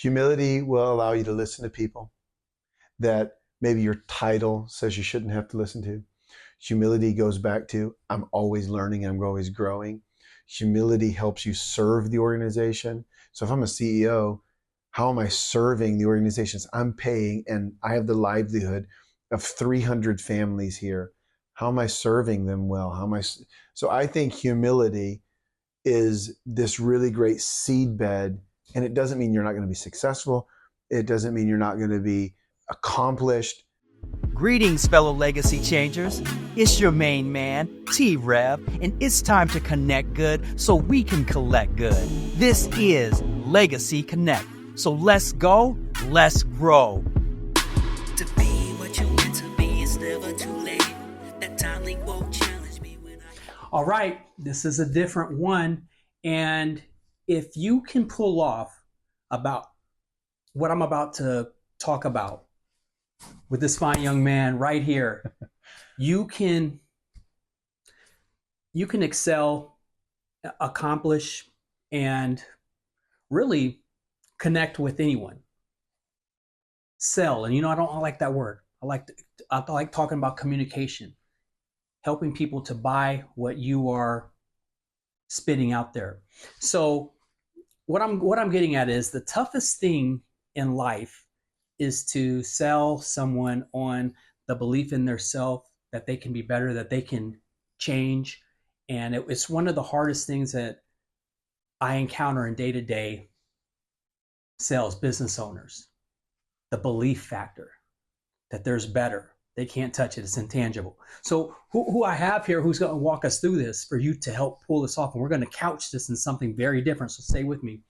Humility will allow you to listen to people that maybe your title says you shouldn't have to listen to. Humility goes back to, I'm always learning, I'm always growing. Humility helps you serve the organization. So if I'm a CEO, how am I serving the organizations I'm paying, and I have the livelihood of 300 families here? How am I serving them well? So I think humility is this really great seed bed, and it doesn't mean you're not going to be successful. It doesn't mean you're not going to be accomplished. Greetings, fellow legacy changers. It's your main man, T-Rev, and it's time to connect good so we can collect good. This is Legacy Connect. So let's go, let's grow. To be what you meant to be, it's never too late. That time link won't challenge me when All right, this is a different one. And if you can pull off about what I'm about to talk about with this fine young man right here, you can excel, accomplish, and really connect with anyone. Sell, and I don't like that word. I like talking about communication, helping people to buy what you are spitting out there. So what I'm getting at is the toughest thing in life is to sell someone on the belief in their self, that they can be better, that they can change. And it's one of the hardest things that I encounter in day-to-day sales, business owners. The belief factor that there's better. They can't touch it. It's intangible. So who I have here who's going to walk us through this for you to help pull this off. And we're going to couch this in something very different. So stay with me.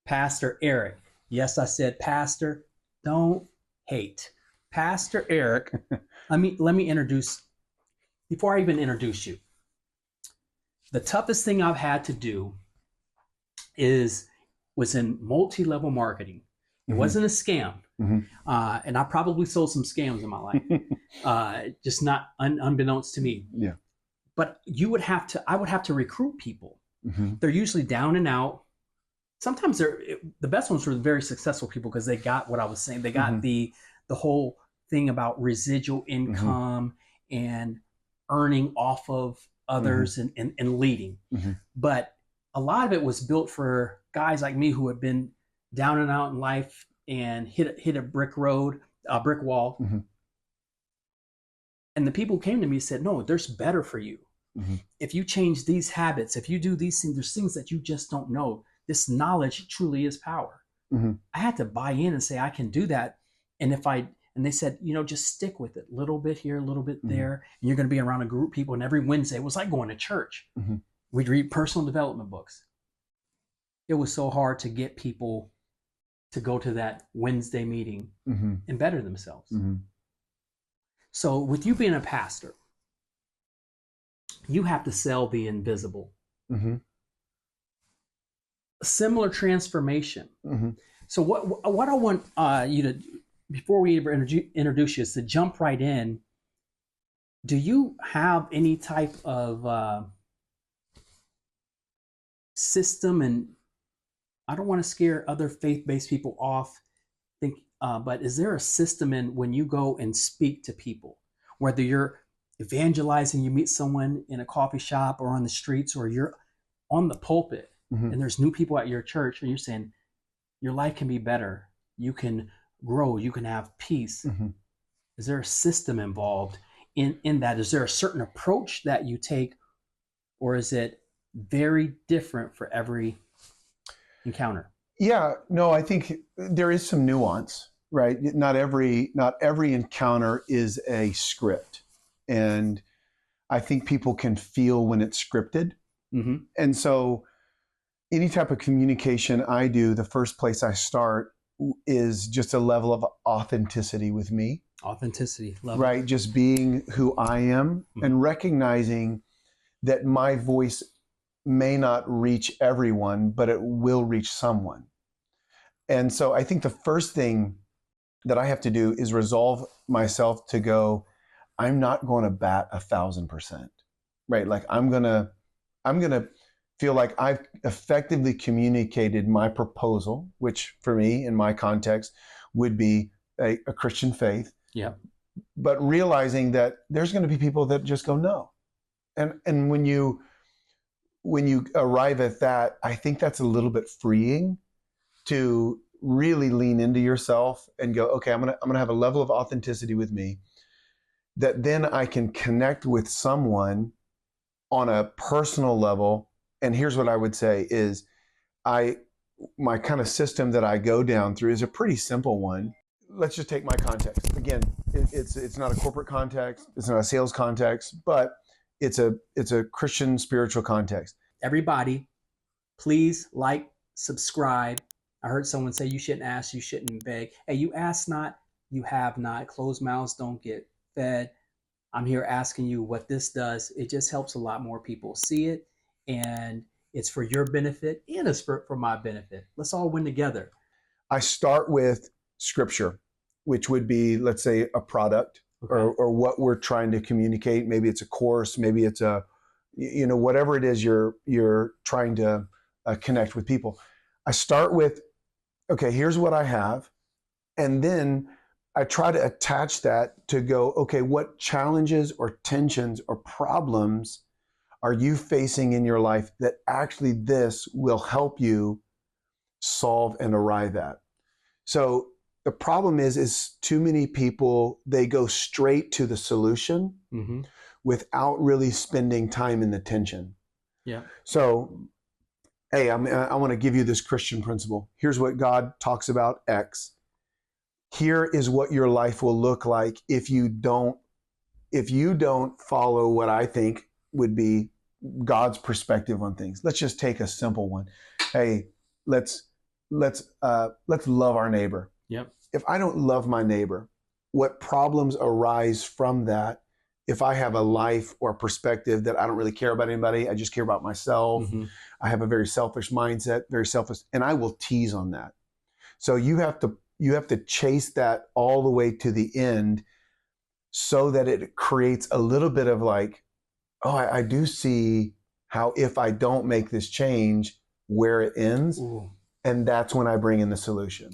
Pastor Eric. Yes, I said pastor. Don't hate. Pastor Eric. let me introduce, before I even introduce you, the toughest thing I've had to do was in multi-level marketing. It wasn't a scam. Mm-hmm. And I probably sold some scams in my life, just not unbeknownst to me. Yeah. But I would have to recruit people. Mm-hmm. They're usually down and out. Sometimes the best ones were very successful people because they got what I was saying. They got the whole thing about residual income and earning off of others and leading. Mm-hmm. But a lot of it was built for guys like me who had been down and out in life and hit a brick wall. Mm-hmm. And the people who came to me said, no, there's better for you. Mm-hmm. If you change these habits, if you do these things, there's things that you just don't know. This knowledge truly is power. Mm-hmm. I had to buy in and say, I can do that. And they said, just stick with it. A little bit here, a little bit there. And you're going to be around a group of people. And every Wednesday, it was like going to church. Mm-hmm. We'd read personal development books. It was so hard to get people to go to that Wednesday meeting and better themselves. Mm-hmm. So with you being a pastor, you have to sell the invisible. Mm-hmm. Similar transformation. Mm-hmm. So what I want you to, before we ever introduce you, is to jump right in. Do you have any type of system? And I don't want to scare other faith-based people off, but is there a system in when you go and speak to people, whether you're evangelizing, you meet someone in a coffee shop or on the streets, or you're on the pulpit and there's new people at your church and you're saying your life can be better, you can grow, you can have peace. Mm-hmm. Is there a system involved in that? Is there a certain approach that you take, or is it very different for every encounter? Yeah, no, I think there is some nuance, right? Not every encounter is a script. And I think people can feel when it's scripted. Mm-hmm. And so any type of communication I do, the first place I start is just a level of authenticity with me. Authenticity, love right? it. Just being who I am and recognizing that my voice may not reach everyone, but it will reach someone. And so I think the first thing that I have to do is resolve myself to go, I'm not going to bat 1,000%, right? Like I'm gonna feel like I've effectively communicated my proposal, which for me in my context would be a Christian faith, Yeah. but realizing that there's going to be people that just go no. And when you arrive at that, I think that's a little bit freeing to really lean into yourself and go, okay, I'm gonna have a level of authenticity with me that then I can connect with someone on a personal level. And here's what I would say is my kind of system that I go down through is a pretty simple one. Let's just take my context. Again, it's not a corporate context, it's not a sales context, but it's a Christian spiritual context. Everybody, please like, subscribe. I heard someone say you shouldn't ask, you shouldn't beg. Hey, you ask not, you have not. Closed mouths don't get fed. I'm here asking you what this does. It just helps a lot more people see it, and it's for your benefit and it's for my benefit. Let's all win together. I start with scripture, which would be, let's say, a product. Okay. or what we're trying to communicate. Maybe it's a course, maybe it's a, whatever it is you're trying to connect with people. I start with, okay, here's what I have. And then I try to attach that to go, okay, what challenges or tensions or problems are you facing in your life that actually this will help you solve and arrive at? So the problem is too many people, they go straight to the solution without really spending time in the tension. Yeah. So, hey, I want to give you this Christian principle. Here's what God talks about X. Here is what your life will look like if you don't follow what I think would be God's perspective on things. Let's just take a simple one. Hey, let's love our neighbor. Yep. If I don't love my neighbor, what problems arise from that? If I have a life or a perspective that I don't really care about anybody, I just care about myself. I have a very selfish mindset, very selfish, and I will tease on that. So you have to chase that all the way to the end so that it creates a little bit of like, oh, I do see how if I don't make this change, where it ends. Ooh. And that's when I bring in the solution.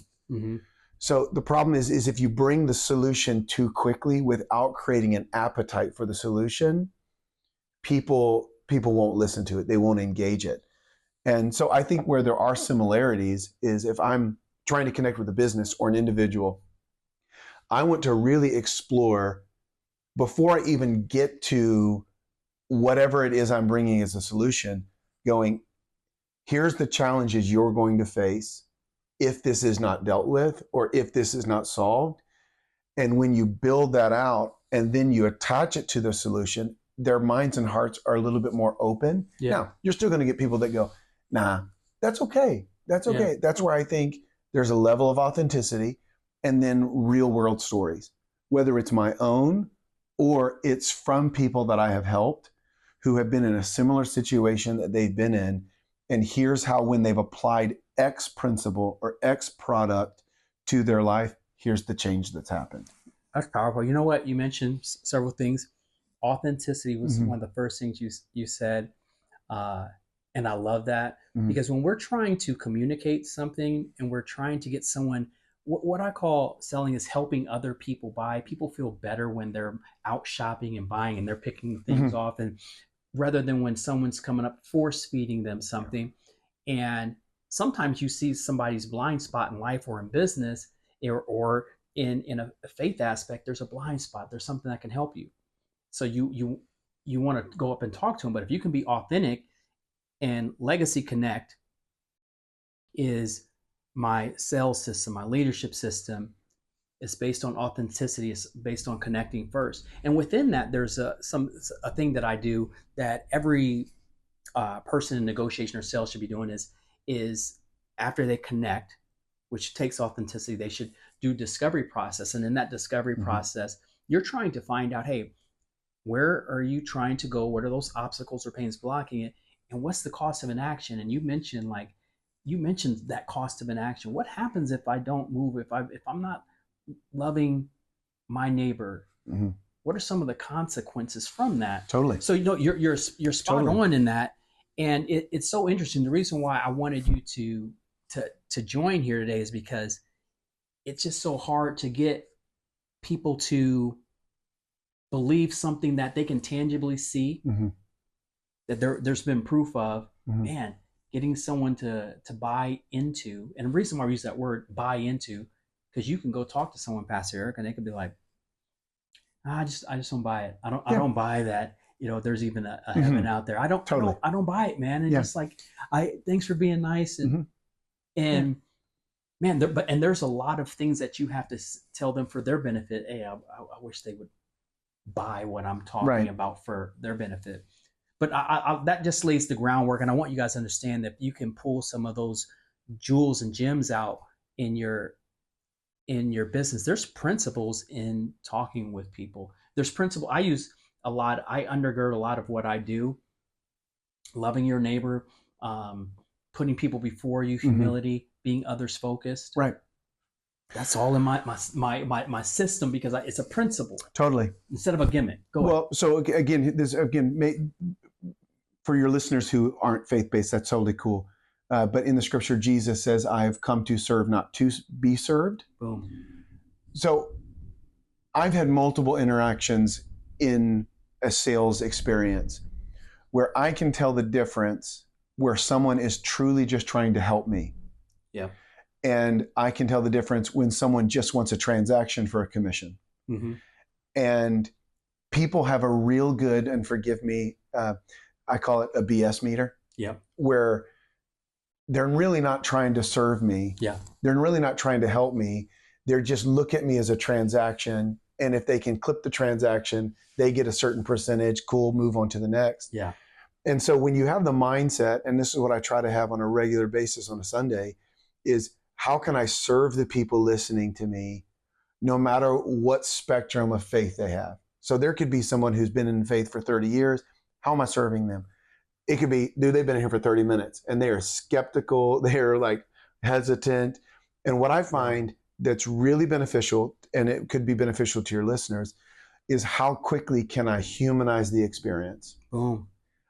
So the problem is if you bring the solution too quickly without creating an appetite for the solution, people won't listen to it. They won't engage it. And so I think where there are similarities is if I'm trying to connect with a business or an individual, I want to really explore before I even get to whatever it is I'm bringing as a solution, going, here's the challenges you're going to face if this is not dealt with or if this is not solved. And when you build that out and then you attach it to the solution, their minds and hearts are a little bit more open. Yeah. Now, you're still going to get people that go, nah, that's okay. That's okay. Yeah. That's where I think there's a level of authenticity and then real world stories, whether it's my own or it's from people that I have helped who have been in a similar situation that they've been in. And here's how when they've applied X principle or X product to their life, here's the change that's happened. That's powerful. You know what? You mentioned several things. Authenticity was one of the first things you said. And I love that because when we're trying to communicate something and we're trying to get someone, what I call selling is helping other people buy. People feel better when they're out shopping and buying and they're picking things off, and rather than when someone's coming up force feeding them something. And sometimes you see somebody's blind spot in life or in business or in a faith aspect, there's a blind spot. There's something that can help you. So you want to go up and talk to them. But if you can be authentic, and Legacy Connect is my sales system, my leadership system. It's based on authenticity. It's based on connecting first. And within that, there's a thing that I do that every person in negotiation or sales should be doing is after they connect, which takes authenticity, they should do discovery process. And in that discovery process, you're trying to find out, hey, where are you trying to go? What are those obstacles or pains blocking it? And what's the cost of inaction? And you mentioned that cost of inaction. What happens if I don't move? If I'm not loving my neighbor? What are some of the consequences from that? Totally. So you're spot on in that. And it's so interesting. The reason why I wanted you to join here today is because it's just so hard to get people to believe something that they can tangibly see, Mm-hmm. that there's been proof of. Mm-hmm. Man, getting someone to buy into, and the reason why we use that word buy into, because you can go talk to someone, Pastor Eric, and they could be like, I just don't buy it. I don't buy that. There's even a heaven Mm-hmm. out there. Totally. I don't buy it, man. And Yeah. just like, thanks for being nice. And, Mm-hmm. and man, and there's a lot of things that you have to tell them for their benefit. Hey, I wish they would buy what I'm talking Right. about for their benefit. But that just lays the groundwork. And I want you guys to understand that you can pull some of those jewels and gems out in your business. There's principles in talking with people. There's principle. I undergird a lot of what I do. Loving your neighbor, putting people before you, humility, being others focused. Right. That's all in my system, because it's a principle. Totally. Instead of a gimmick. Go ahead. So again, for your listeners who aren't faith-based, that's totally cool. But in the scripture, Jesus says, I've come to serve, not to be served. Boom. So I've had multiple interactions in a sales experience where I can tell the difference where someone is truly just trying to help me. Yeah. And I can tell the difference when someone just wants a transaction for a commission. Mm-hmm. And people have a real good, and forgive me, I call it a BS meter. Yeah. Where they're really not trying to serve me. Yeah. They're really not trying to help me. They're just look at me as a transaction. And if they can clip the transaction, they get a certain percentage. Cool, move on to the next. Yeah. And so when you have the mindset, and this is what I try to have on a regular basis on a Sunday, is how can I serve the people listening to me no matter what spectrum of faith they have? So there could be someone who's been in faith for 30 years. How am I serving them? It could be, dude, they've been here for 30 minutes and they are skeptical. They are like hesitant. And what I find that's really beneficial, and it could be beneficial to your listeners, is how quickly can I humanize the experience? Boom.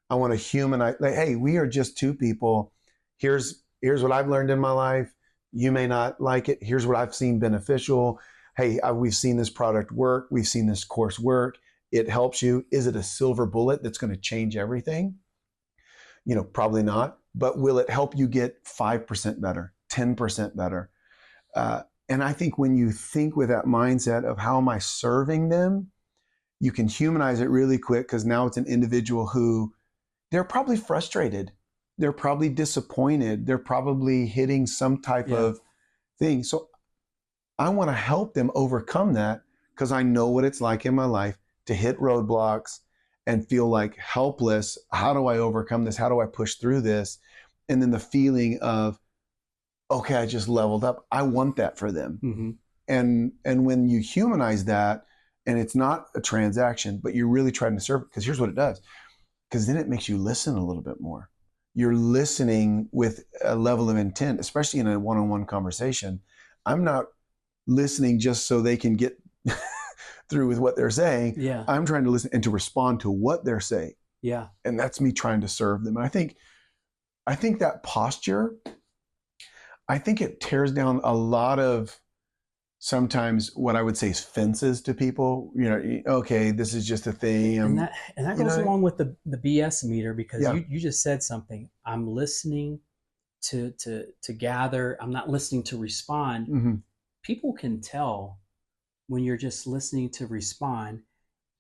I want to humanize, like, hey, we are just two people. Here's what I've learned in my life. You may not like it. Here's what I've seen beneficial. Hey, we've seen this product work. We've seen this course work. It helps you. Is it a silver bullet that's going to change everything? Probably not. But will it help you get 5% better, 10% better? And I think when you think with that mindset of how am I serving them, you can humanize it really quick, because now it's an individual who they're probably frustrated. They're probably disappointed. They're probably hitting some type of thing. So I want to help them overcome that, because I know what it's like in my life to hit roadblocks and feel like helpless. How do I overcome this? How do I push through this? And then the feeling of, okay, I just leveled up. I want that for them. Mm-hmm. And when you humanize that, and it's not a transaction, but you're really trying to serve it, because here's what it does. Because then it makes you listen a little bit more. You're listening with a level of intent, especially in a one-on-one conversation. I'm not listening just so they can get through with what they're saying. Yeah. I'm trying to listen and to respond to what they're saying. Yeah. And that's me trying to serve them. And I think that posture, I think it tears down a lot of sometimes what I would say is fences to people. Okay, this is just a thing. And that goes along with the BS meter, because Yeah. you just said something. I'm listening to gather. I'm not listening to respond. Mm-hmm. People can tell when you're just listening to respond.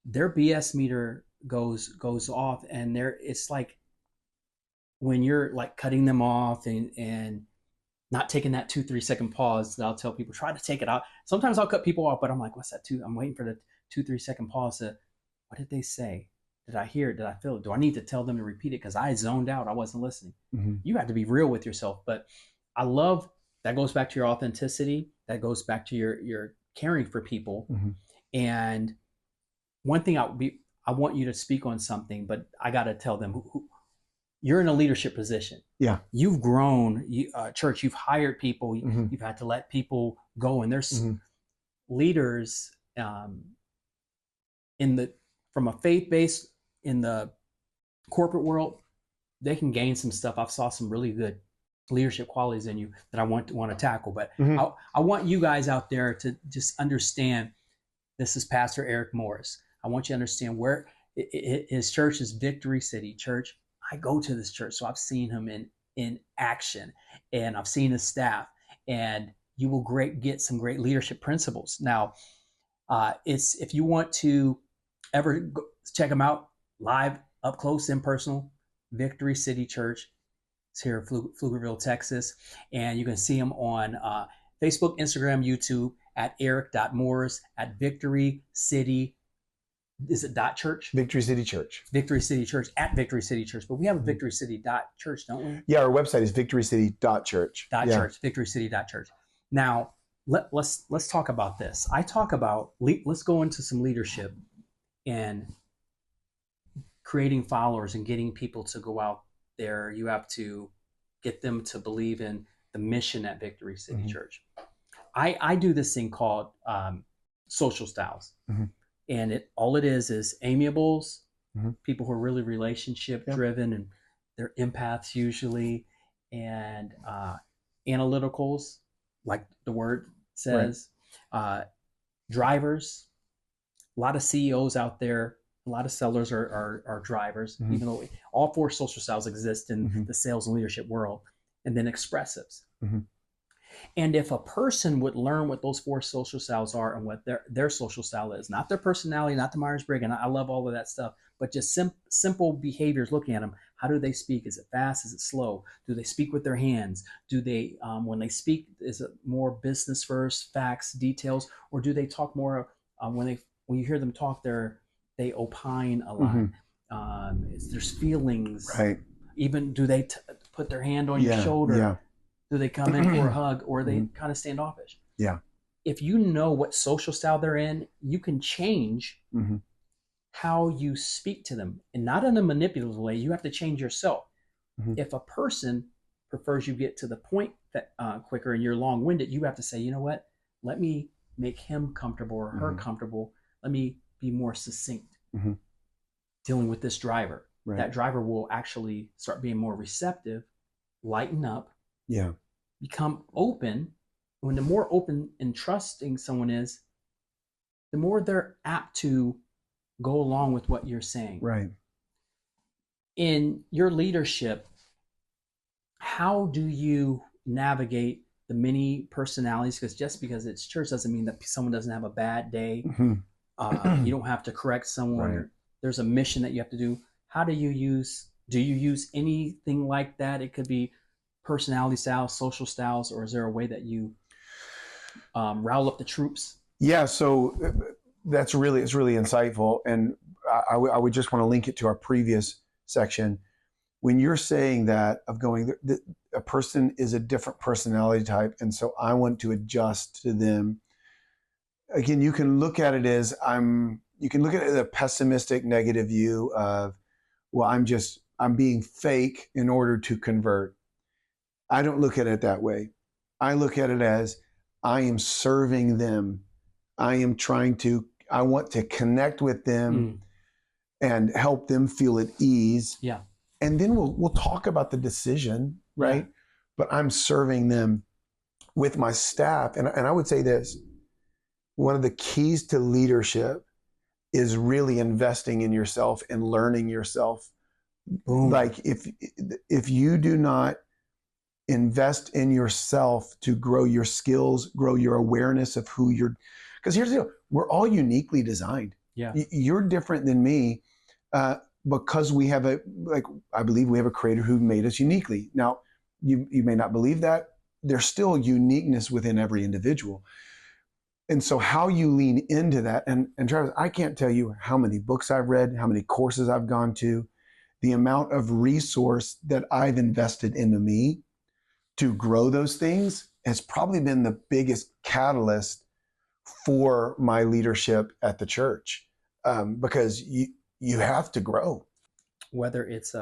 Their BS meter goes off, and it's like when you're like cutting them off and not taking that 2-3 second pause that I'll tell people, try to take it out. Sometimes I'll cut people off, but I'm like, what's that? I'm waiting for the 2-3 second pause to, what did they say? Did I hear it? Did I feel it? Do I need to tell them to repeat it? Because I zoned out. I wasn't listening. Mm-hmm. You have to be real with yourself. But I love that goes back to your authenticity. That goes back to your caring for people. Mm-hmm. And one thing I want you to speak on something, but I got to tell them who you're in a leadership position. Yeah. You've grown, church, you've hired people, Mm-hmm. you've had to let people go. And there's Mm-hmm. leaders from a faith base in the corporate world, they can gain some stuff. I've saw some really good leadership qualities in you that I want to tackle. But I want you guys out there to just understand. This is Pastor Eric Morris. I want you to understand where his church is Victory City Church. I go to this church, so I've seen him in action, and I've seen his staff, and you will get some great leadership principles. Now, it's if you want to ever check them out live, up close and personal, Victory City Church. It's here in Pflugerville, Texas, and you can see them on Facebook, Instagram, YouTube at eric.morris at Victory City. Is it .church? Victory City Church. Victory City Church at Victory City Church. But we have a Victory City .church, don't we? Yeah, our website is victorycity.church. .church, Victory City .church. Now, let's talk about this. I talk about, let's go into some leadership and creating followers and getting people to go out there. You have to get them to believe in the mission at Victory City Church. I do this thing called social styles. And all it is amiables, people who are really relationship driven, and they're empaths usually, and analyticals, like the word says, drivers, a lot of CEOs out there, a lot of sellers are drivers, even though all 4 social styles exist in the sales and leadership world, and then expressives. And if a person would learn what those 4 social styles are and what their social style is, not their personality, not the Myers-Briggs, and I love all of that stuff, but just simple behaviors, looking at them. How do they speak? Is it fast? Is it slow? Do they speak with their hands? Do they, when they speak, is it more business first, facts, details, or do they talk more when you hear them talk, they opine a lot? There's feelings. Right. Even do they put their hand on your shoulder? Yeah. Do they come in for a hug, or are they kind of standoffish? Yeah. If you know what social style they're in, you can change how you speak to them, and not in a manipulative way. You have to change yourself. If a person prefers you get to the point that quicker and you're long-winded, you have to say, you know what? Let me make him comfortable or her comfortable. Let me be more succinct dealing with this driver. Right. That driver will actually start being more receptive, lighten up, become open. When the more open and trusting someone is, the more they're apt to go along with what you're saying. Right. In your leadership, how do you navigate the many personalities? Because just because it's church doesn't mean that someone doesn't have a bad day. You don't have to correct someone. Right. There's a mission that you have to do. How do you use anything like that? It could be personality styles, social styles, or is there a way that you rile up the troops? Yeah, so it's really insightful, and I would just want to link it to our previous section. When you're saying that of going, a person is a different personality type, and so I want to adjust to them. Again, you can look at it as you can look at it as a pessimistic, negative view of, well, I'm being fake in order to convert. I don't look at it that way. I look at it as I am serving them. I want to connect with them and help them feel at ease. Yeah. And then we'll talk about the decision, right? Yeah. But I'm serving them with my staff. And I would say this, one of the keys to leadership is really investing in yourself and learning yourself. Boom. Like if you do not invest in yourself to grow your skills, grow your awareness of who you're, because here's the deal, we're all uniquely designed. Yeah. You're different than me because I believe we have a creator who made us uniquely. Now, you may not believe that. There's still uniqueness within every individual. And so how you lean into that, and Travis, I can't tell you how many books I've read, how many courses I've gone to, the amount of resource that I've invested into me to grow those things has probably been the biggest catalyst for my leadership at the church, because you have to grow. Whether it's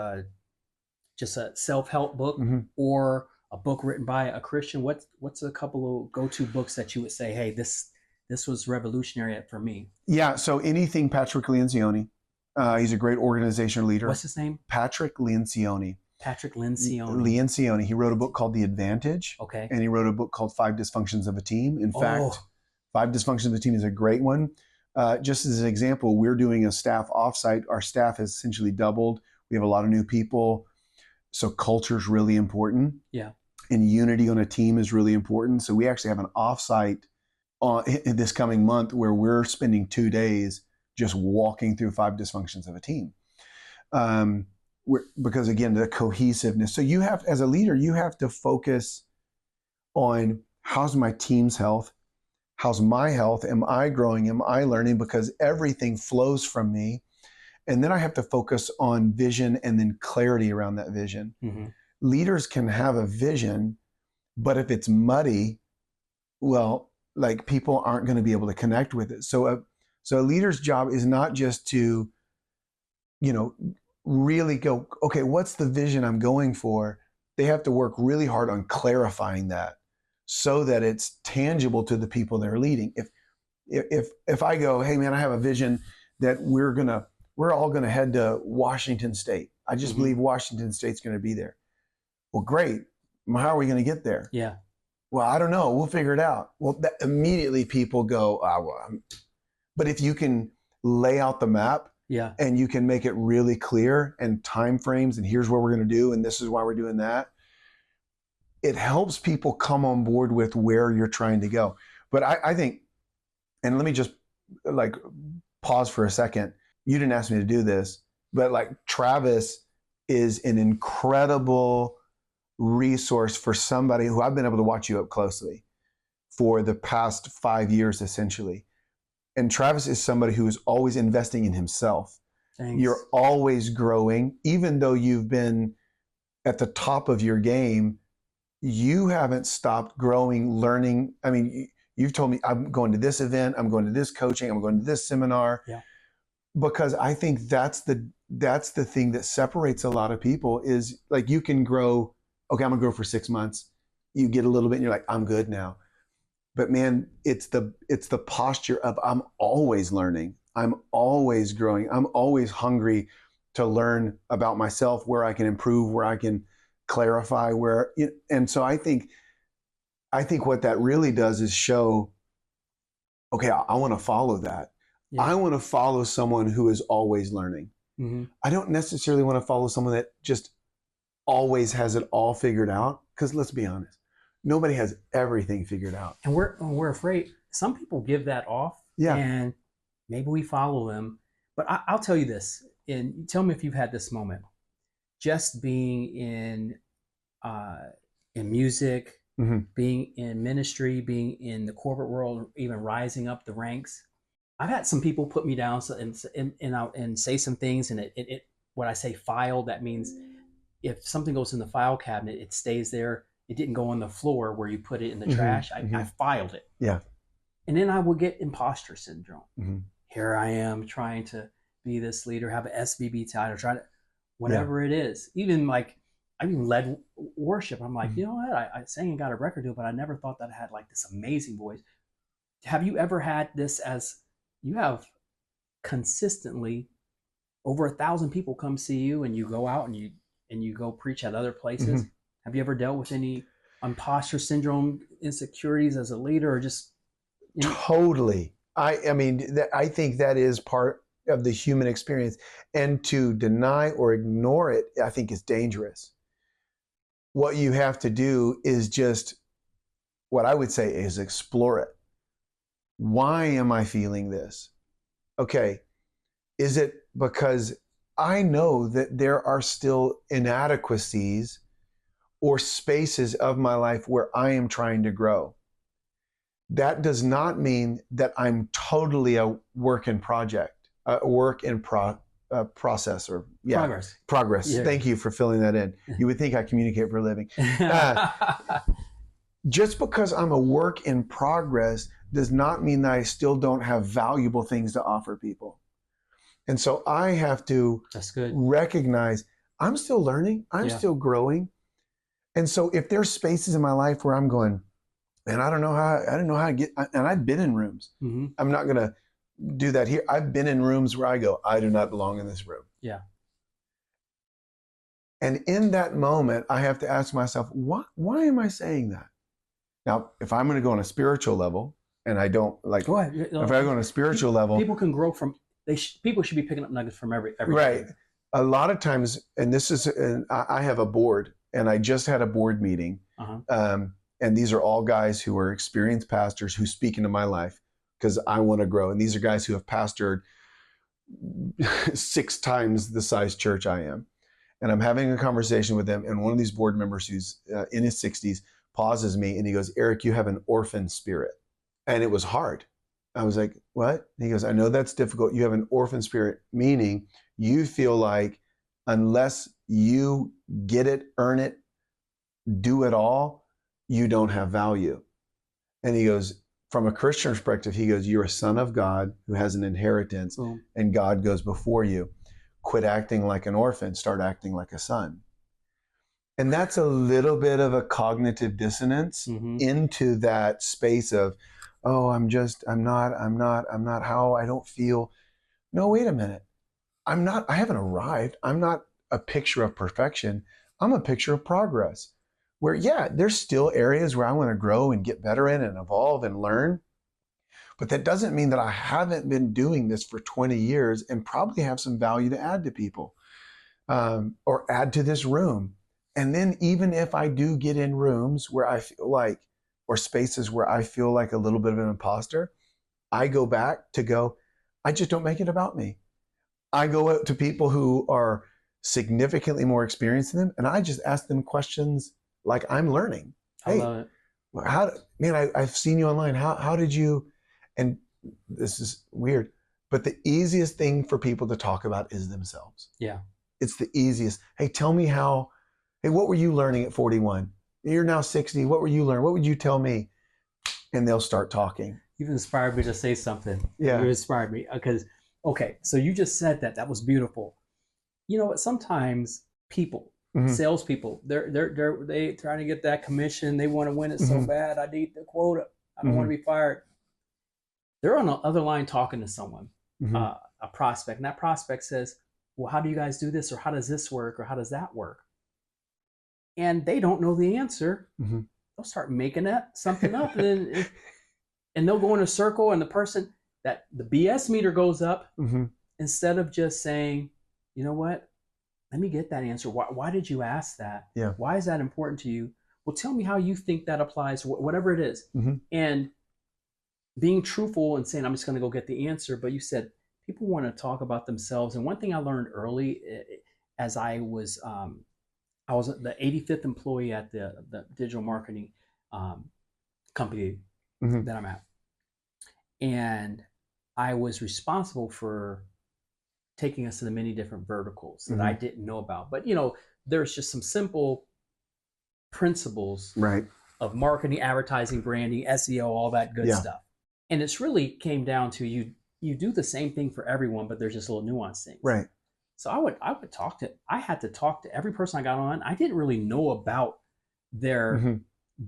just a self-help book or a book written by a Christian, what's a couple of go-to books that you would say, hey, this was revolutionary for me? Yeah, so anything Patrick Lencioni. He's a great organization leader. What's his name? Patrick Lencioni. Patrick Lencioni. Lencioni. He wrote a book called The Advantage. Okay. And he wrote a book called Five Dysfunctions of a Team. In fact, Five Dysfunctions of a Team is a great one. Just as an example, we're doing a staff offsite. Our staff has essentially doubled. We have a lot of new people. So culture is really important. Yeah. And unity on a team is really important. So we actually have an offsite in this coming month where we're spending 2 days just walking through 5 dysfunctions of a team. Because again, the cohesiveness. So you have, as a leader, you have to focus on how's my team's health? How's my health? Am I growing? Am I learning? Because everything flows from me. And then I have to focus on vision and then clarity around that vision. Mm-hmm. Leaders can have a vision, but if it's muddy, well, like people aren't going to be able to connect with it. So a leader's job is not just to, really go, okay, what's the vision I'm going for? They have to work really hard on clarifying that so that it's tangible to the people they're leading. If I go, hey man, I have a vision that we're all gonna head to Washington State. I just believe Washington State's gonna be there. Well, great. How are we gonna get there? Yeah. Well, I don't know. We'll figure it out. Well, immediately people go, but if you can lay out the map, yeah, and you can make it really clear and time frames, and here's what we're going to do, and this is why we're doing that, it helps people come on board with where you're trying to go. But I think, and let me just like pause for a second. You didn't ask me to do this, but like Travis is an incredible resource for somebody who I've been able to watch you up closely for the past 5 years, essentially. And Travis is somebody who is always investing in himself. Thanks. You're always growing. Even though you've been at the top of your game, you haven't stopped growing, learning. I mean, you've told me, I'm going to this event, I'm going to this coaching, I'm going to this seminar. Yeah. Because I think that's the thing that separates a lot of people is like you can grow, okay, I'm gonna grow for 6 months. You get a little bit and you're like, I'm good now. But man, it's the posture of I'm always learning. I'm always growing. I'm always hungry to learn about myself, where I can improve, where I can clarify, and so I think what that really does is show, okay, I want to follow that. Yeah. I want to follow someone who is always learning. Mm-hmm. I don't necessarily want to follow someone that just always has it all figured out, because let's be honest. Nobody has everything figured out. And we're afraid. Some people give that off, and maybe we follow them. But I'll tell you this, and tell me if you've had this moment. Just being in music, being in ministry, being in the corporate world, even rising up the ranks. I've had some people put me down and say some things, and it when I say file, that means if something goes in the file cabinet, it stays there. It didn't go on the floor where you put it in the trash. I filed it. Yeah. And then I will get imposter syndrome. Mm-hmm. Here I am trying to be this leader, have an SVB title, try to, whatever it is. Even like, I even led worship. I'm like, you know what? I sang and got a record deal, but I never thought that I had like this amazing voice. Have you ever had this as you have consistently over 1,000 people come see you, and you go out and you go preach at other places? Have you ever dealt with any imposter syndrome, insecurities as a leader, or just? Totally. I mean, I think that is part of the human experience, and to deny or ignore it, I think is dangerous. What you have to do is just, what I would say is explore it. Why am I feeling this? Okay. Is it because I know that there are still inadequacies or spaces of my life where I am trying to grow? That does not mean that I'm totally a work in process, or progress. Yeah. Thank you for filling that in. You would think I communicate for a living. Just because I'm a work in progress does not mean that I still don't have valuable things to offer people. And so I have to recognize I'm still learning, I'm still growing. And so if there's spaces in my life where I'm going, and I don't know how to get, and I've been in rooms. I'm not going to do that here. I've been in rooms where I go, I do not belong in this room. Yeah. And in that moment, I have to ask myself, why am I saying that? Now, if I'm going to go on a spiritual level, and I don't like, Go ahead. if I go on a spiritual level, People can grow from, people should be picking up nuggets from every right. A lot of times, and this is, and I have a board, and I just had a board meeting. And these are all guys who are experienced pastors who speak into my life because I want to grow. And these are guys who have pastored 6 times the size church I am. And I'm having a conversation with them. And one of these board members who's in his 60s pauses me and he goes, Eric, you have an orphan spirit. And it was hard. I was like, what? And he goes, I know that's difficult. You have an orphan spirit, meaning you feel like unless you get it, earn it, do it all, you don't have value. And he goes, from a Christian perspective, he goes, you're a son of God who has an inheritance and God goes before you. Quit acting like an orphan, start acting like a son. And that's a little bit of a cognitive dissonance into that space of, oh, I'm not how I don't feel. No, wait a minute. I haven't arrived. I'm not a picture of perfection. I'm a picture of progress. Where, yeah, there's still areas where I want to grow and get better in and evolve and learn. But that doesn't mean that I haven't been doing this for 20 years and probably have some value to add to people or add to this room. And then even if I do get in rooms where I feel like, or spaces where I feel like a little bit of an imposter, I go back to go, I just don't make it about me. I go out to people who are significantly more experienced than them, and I just ask them questions like I'm learning. Hey, I love it. I've seen you online. How did you, and this is weird, but the easiest thing for people to talk about is themselves. Yeah. It's the easiest. Hey, tell me what were you learning at 41? You're now 60. What were you learning? What would you tell me? And they'll start talking. You've inspired me to say something. Yeah. You inspired me because, okay, so you just said that. That was beautiful. You know what? Sometimes people, salespeople, they trying to get that commission. They want to win it so bad. I need the quota. I don't want to be fired. They're on the other line talking to someone, a prospect, and that prospect says, well, how do you guys do this? Or how does this work? Or how does that work? And they don't know the answer. They'll start making something up and they'll go in a circle and the BS meter goes up instead of just saying, you know what? Let me get that answer. Why did you ask that? Yeah. Why is that important to you? Well, tell me how you think that applies, whatever it is. And being truthful and saying, I'm just going to go get the answer. But you said people want to talk about themselves. And one thing I learned early as I was the 85th employee at the digital marketing company that I'm at. And I was responsible for taking us to the many different verticals that I didn't know about. But, there's just some simple principles of marketing, advertising, branding, SEO, all that good stuff. And it's really came down to you do the same thing for everyone, but there's just little nuance things. Right. So I had to talk to every person I got on. I didn't really know about their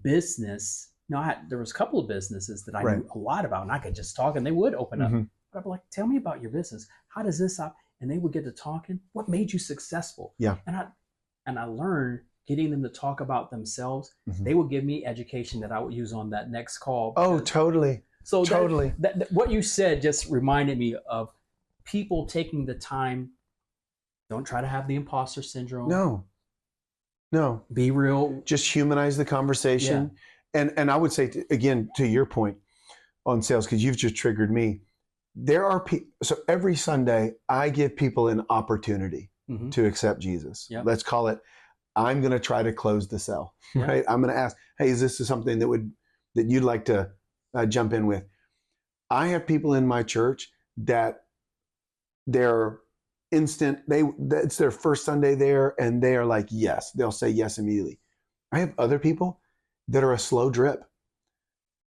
business. There was a couple of businesses that I knew a lot about and I could just talk and they would open up. But I'd be like, tell me about your business. How does this happen? And they would get to talking. What made you successful? Yeah. And I learned getting them to talk about themselves. They would give me education that I would use on that next call. Oh, totally. So totally. That what you said just reminded me of people taking the time. Don't try to have the imposter syndrome. No. Be real. Just humanize the conversation. Yeah. And I would say, again, to your point on sales, because you've just triggered me, there are people, so every Sunday, I give people an opportunity to accept Jesus. Yep. Let's call it, I'm going to try to close the sale, right? I'm going to ask, hey, is this something that you'd like to jump in with? I have people in my church that they're it's their first Sunday there and they are like, yes, they'll say yes immediately. I have other people that are a slow drip.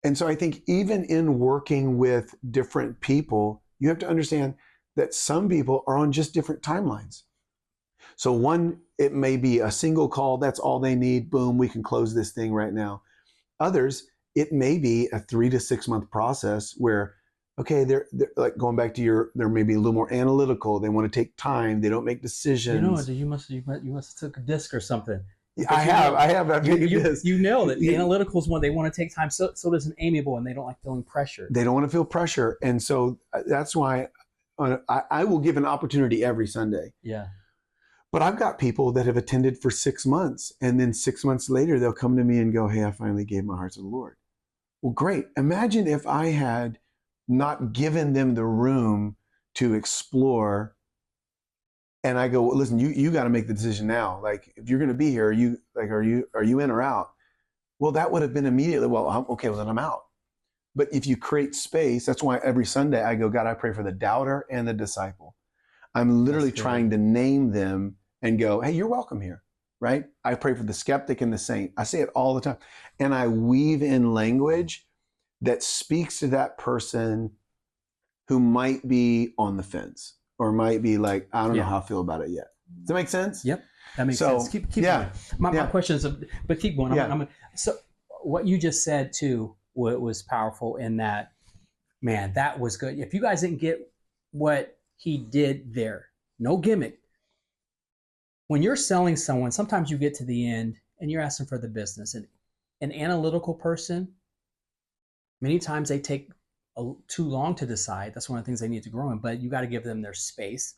And so I think even in working with different people, you have to understand that some people are on just different timelines. So one, it may be a single call, that's all they need, boom, we can close this thing right now. Others, it may be a 3 to 6 month process where Okay, they're like going back to they're maybe a little more analytical. They want to take time. They don't make You know, decisions. you must have took a disc or something. I Because have, I've taken this. you nailed it. The analytical is one they want to take time. So does an amiable, and they don't like feeling pressure. They don't want to feel pressure. And so that's why I will give an opportunity every Sunday. Yeah. But I've got people that have attended for 6 months, and then 6 months later, they'll come to me and go, hey, I finally gave my heart to the Lord. Well, great. Imagine if I had not given them the room to explore. And I go, well, listen, you got to make the decision now. Like, if you're going to be here, are you in or out? Well, that would have been immediately, well, okay, well, then I'm out. But if you create space, that's why every Sunday I go, God, I pray for the doubter and the disciple. I'm literally trying to name them and go, hey, you're welcome here, right? I pray for the skeptic and the saint. I say it all the time. And I weave in language that speaks to that person who might be on the fence or might be like, I don't know how I feel about it yet. Does that make sense? Yep. That makes sense. Keep going. My question is, but keep going. So what you just said too was powerful in that, man, that was good. If you guys didn't get what he did there, no gimmick. When you're selling someone, sometimes you get to the end and you're asking for the business. And an analytical person, many times they take too long to decide. That's one of the things they need to grow in. But you got to give them their space,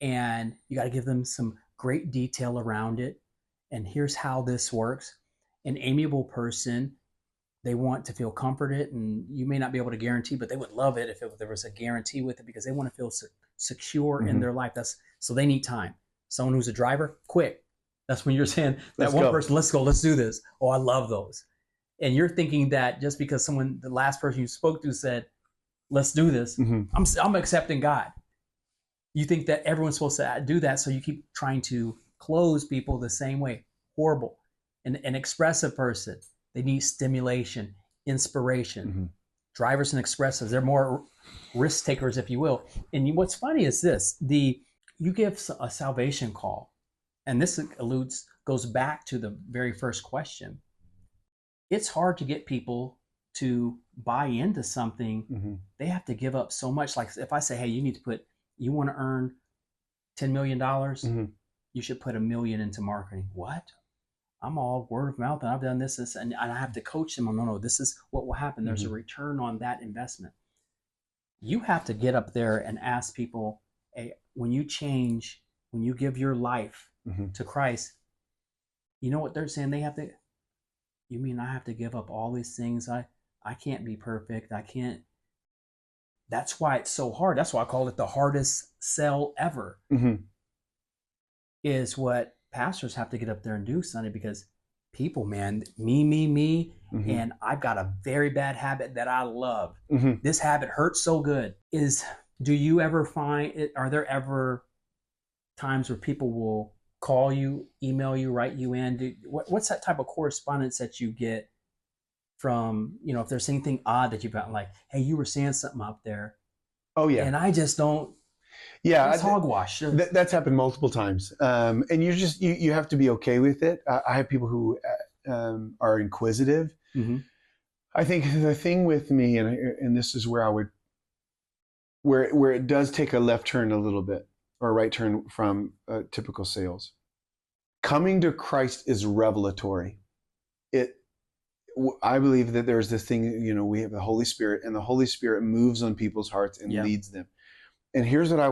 and you got to give them some great detail around it. And here's how this works. An amiable person, they want to feel comforted, and you may not be able to guarantee, but they would love it if there was a guarantee with it, because they want to feel secure in their life. So they need time. Someone who's a driver, quick. That's when you're saying that one person, let's go, let's do this. Oh, I love those. And you're thinking that just because the last person you spoke to said, let's do this, I'm accepting God. You think that everyone's supposed to do that, so you keep trying to close people the same way. Horrible. An expressive person, they need stimulation, inspiration. Drivers and expressives, they're more risk takers, if you will. And what's funny is this, you give a salvation call, and this goes back to the very first question. It's hard to get people to buy into something. They have to give up so much. Like if I say, hey, you want to earn $10 million, you should put $1 million into marketing. What? I'm all word of mouth, and I've done this, and I have to coach them. No, this is what will happen. There's a return on that investment. You have to get up there and ask people, hey, when you change, when you give your life to Christ, you know what they're saying? You mean I have to give up all these things? I can't be perfect. I can't. That's why it's so hard. That's why I call it the hardest sell ever. Is what pastors have to get up there and do, Sonny, because people, man, me, and I've got a very bad habit that I love. This habit hurts so good. Do you ever find it? Are there ever times where people will call you, email you, write you in? What's that type of correspondence that you get from, if there's anything odd that you've gotten, like, hey, you were saying something up there. Oh yeah. And I just don't. Yeah. It's hogwash. That's happened multiple times. And you have to be okay with it. I have people who are inquisitive. I think the thing with me, and this is where I would, where it does take a left turn a little bit, or a right turn from typical sales. Coming to Christ is revelatory. I believe that there's this thing, we have the Holy Spirit, and the Holy Spirit moves on people's hearts and leads them. And here's what I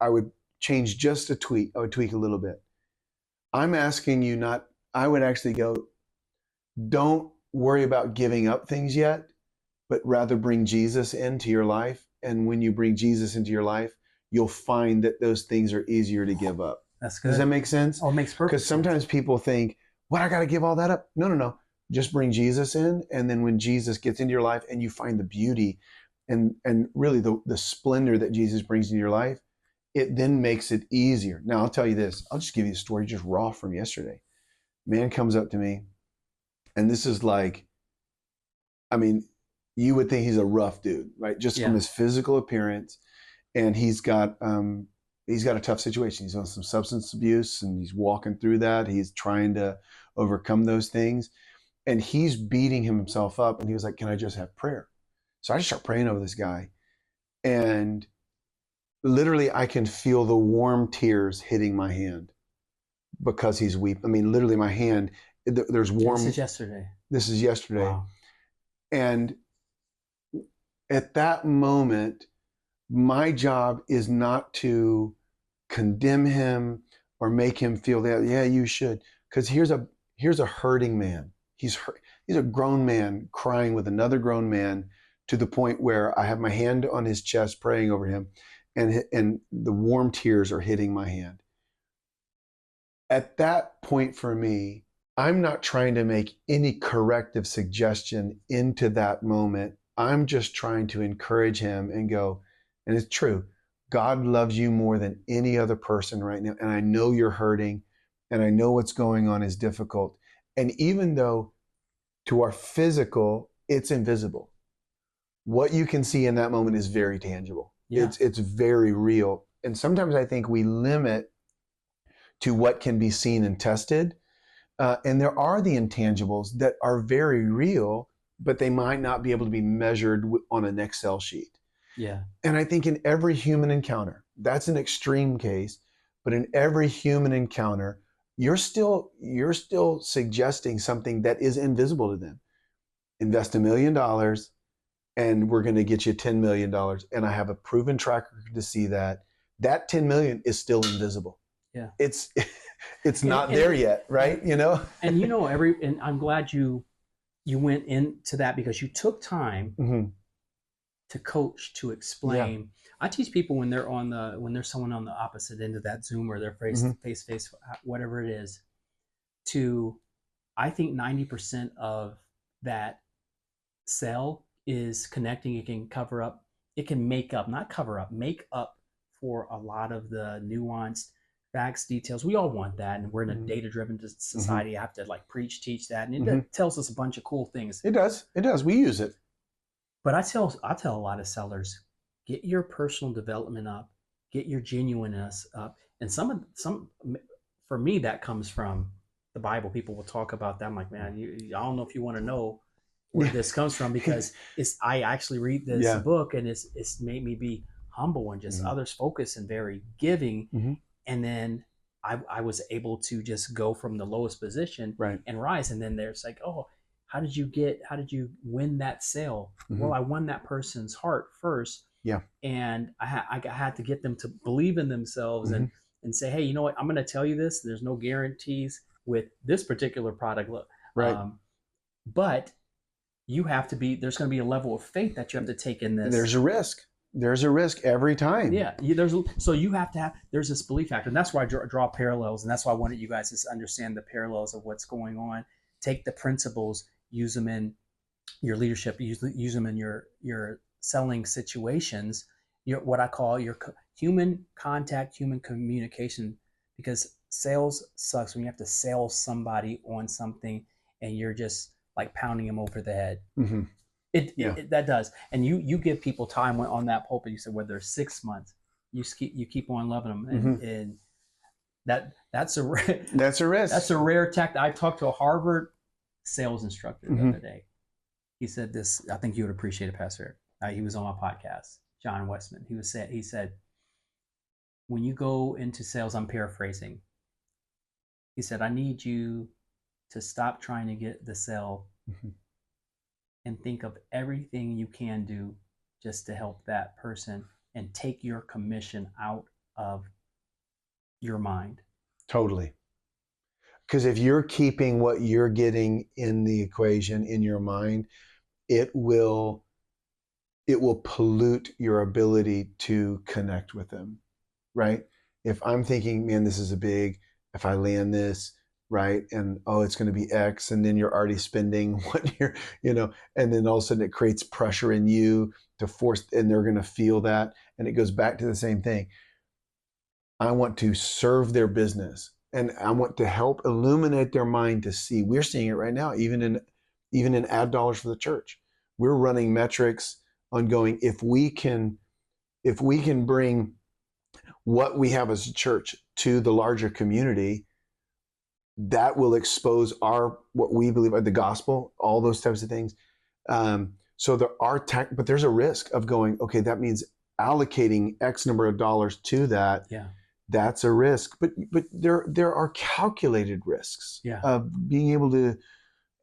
would change just a tweak. I would tweak a little bit. I'm asking you I would actually go, don't worry about giving up things yet, but rather bring Jesus into your life. And when you bring Jesus into your life, you'll find that those things are easier to give up. That's good. Does that make sense? Oh, it makes perfect sense. Because sometimes people think, what, I got to give all that up? No. Just bring Jesus in. And then when Jesus gets into your life and you find the beauty and really the splendor that Jesus brings into your life, it then makes it easier. Now, I'll tell you this. I'll just give you a story just raw from yesterday. Man comes up to me, and this is like, you would think he's a rough dude, right? Just from his physical appearance. And he's got a tough situation. He's on some substance abuse, and he's walking through that. He's trying to overcome those things, and he's beating himself up. And he was like, can I just have prayer? So I just start praying over this guy. And literally I can feel the warm tears hitting my hand because he's weeping. I mean, literally my hand, there's warm. This is yesterday. This is yesterday. Wow. And at that moment, my job is not to condemn him or make him feel that, yeah, you should. Because here's a hurting man. He's a grown man crying with another grown man, to the point where I have my hand on his chest praying over him, and the warm tears are hitting my hand. At that point for me, I'm not trying to make any corrective suggestion into that moment. I'm just trying to encourage him and go, and it's true, God loves you more than any other person right now. And I know you're hurting, and I know what's going on is difficult. And even though to our physical, it's invisible, what you can see in that moment is very tangible. Yeah. It's very real. And sometimes I think we limit to what can be seen and tested. And there are the intangibles that are very real, but they might not be able to be measured on an Excel sheet. Yeah. And I think in every human encounter, that's an extreme case, but in every human encounter, you're still suggesting something that is invisible to them. Invest $1 million and we're going to get you $10 million. And I have a proven track record to see that 10 million is still invisible. Yeah. It's not there yet, right? You know? And and I'm glad you went into that, because you took time Mm-hmm. to coach, to explain. Yeah. I teach people when there's someone on the opposite end of that Zoom, or their face, whatever it is, I think 90% of that sell is connecting. It can cover up, it can make up for a lot of the nuanced facts, details. We all want that, and we're in a data-driven society. I have to preach, teach that, and it tells us a bunch of cool things. It does. We use it. But I tell a lot of sellers, get your personal development up, get your genuineness up. And some for me, that comes from the Bible. People will talk about that. I'm like, man, I don't know if you want to know where this comes from, because I actually read this book, and it's made me be humble and just others focused and very giving. And then I was able to just go from the lowest position and rise. And then there's oh, how did you win that sale? Well, I won that person's heart first. Yeah. And I had to get them to believe in themselves and say, hey, you know what? I'm going to tell you this. There's no guarantees with this particular product. Right. But you have to there's going to be a level of faith that you have to take in this. There's a risk. There's a risk every time. Yeah. So you have to there's this belief factor. And that's why I draw parallels. And that's why I wanted you guys to understand the parallels of what's going on. Take the principles, use them in your leadership, use them in your selling situations, what I call your human contact, human communication, because sales sucks when you have to sell somebody on something and you're just pounding them over the head. That does. And you give people time on that pulpit. You said whether it's 6 months, you keep on loving them, and that's a risk. That's a rare tactic. I talked to a Harvard sales instructor the other day. He said this. I think you would appreciate it, Pastor Eric. He was on my podcast, John Westman. He said, when you go into sales, I'm paraphrasing. He said, I need you to stop trying to get the sale and think of everything you can do just to help that person, and take your commission out of your mind. Totally. Because if you're keeping what you're getting in the equation in your mind, it will pollute your ability to connect with them, right? If I'm thinking, man, this is if I land this, right, and it's going to be X, and then you're already spending what you're, and then all of a sudden it creates pressure in you to force, and they're going to feel that, and it goes back to the same thing. I want to serve their business, and I want to help illuminate their mind to see. We're seeing it right now, even in ad dollars for the church. We're running metrics on going, if we can bring what we have as a church to the larger community, that will expose what we believe are the gospel, all those types of things. So there are but there's a risk of going, okay, that means allocating X number of dollars to that, Yeah. that's a risk. But there are calculated risks Yeah. of being able to.